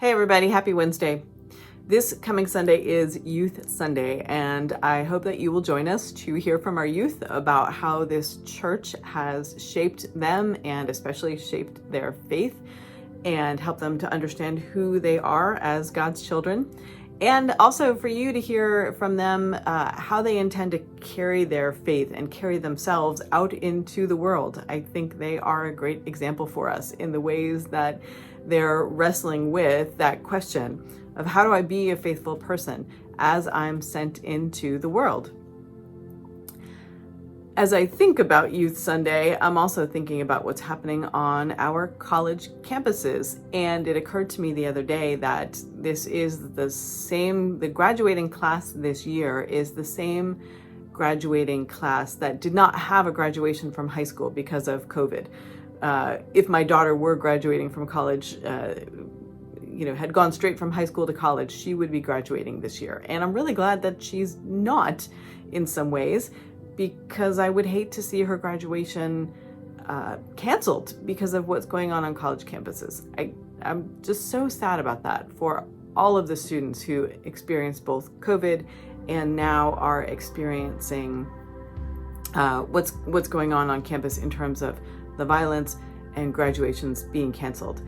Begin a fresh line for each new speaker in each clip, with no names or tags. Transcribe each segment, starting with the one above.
Hey everybody, happy Wednesday. This coming Sunday is Youth Sunday, and I hope that you will join us to hear from our youth about how this church has shaped them and especially shaped their faith and help them to understand who they are as God's children. And also for you to hear from them how they intend to carry their faith and carry themselves out into the world. I think they are a great example for us in the ways that they're wrestling with that question of how do I be a faithful person as I'm sent into the world. As I think about Youth Sunday, I'm also thinking about what's happening on our college campuses. And it occurred to me the other day that this is the graduating class this year is the same graduating class that did not have a graduation from high school because of COVID. If my daughter were graduating from college, had gone straight from high school to college, she would be graduating this year. And I'm really glad that she's not in some ways, because I would hate to see her graduation canceled because of what's going on college campuses. I'm just so sad about that for all of the students who experienced both COVID and now are experiencing what's going on campus in terms of the violence and graduations being canceled.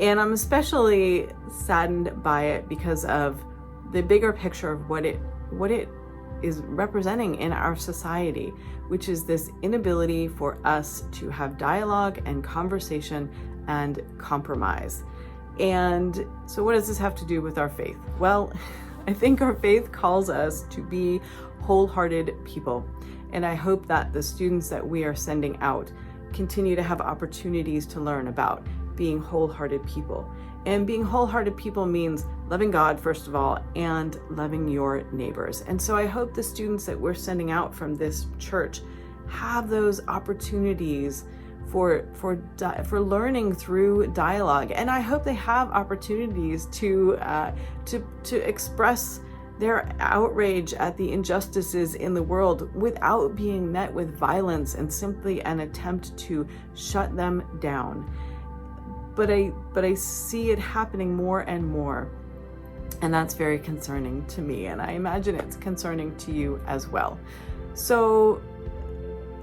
And I'm especially saddened by it because of the bigger picture of what it is representing in our society, which is this inability for us to have dialogue and conversation and compromise. And so what does this have to do with our faith? Well, I think our faith calls us to be wholehearted people. And I hope that the students that we are sending out continue to have opportunities to learn about being wholehearted people. And being wholehearted people means loving God, first of all, and loving your neighbors. And so I hope the students that we're sending out from this church have those opportunities for learning through dialogue. And I hope they have opportunities to express their outrage at the injustices in the world without being met with violence and simply an attempt to shut them down. But I see it happening more and more, and that's very concerning to me, and I imagine it's concerning to you as well. So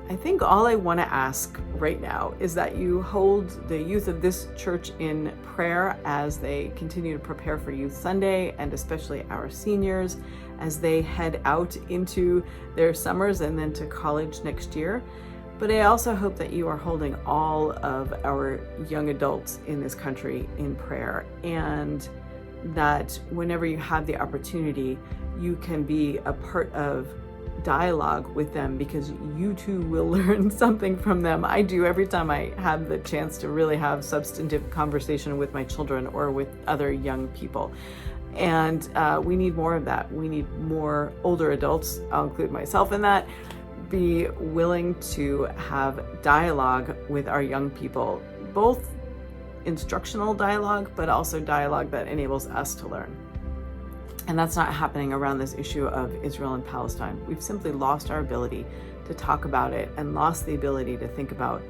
I think all I want to ask right now is that you hold the youth of this church in prayer as they continue to prepare for Youth Sunday, and especially our seniors as they head out into their summers and then to college next year. But I also hope that you are holding all of our young adults in this country in prayer, and that whenever you have the opportunity, you can be a part of dialogue with them, because you too will learn something from them. I do every time I have the chance to really have substantive conversation with my children or with other young people. And we need more of that. We need more older adults, I'll include myself in that, be willing to have dialogue with our young people, both instructional dialogue, but also dialogue that enables us to learn. And that's not happening around this issue of Israel and Palestine. We've simply lost our ability to talk about it and lost the ability to think about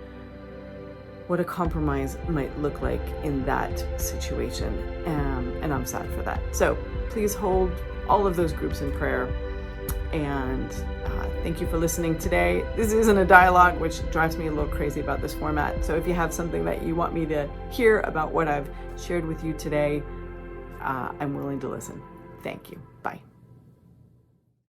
what a compromise might look like in that situation. And I'm sad for that. So please hold all of those groups in prayer. And thank you for listening today. This isn't a dialogue, which drives me a little crazy about this format. So if you have something that you want me to hear about what I've shared with you today, I'm willing to listen. Thank you. Bye.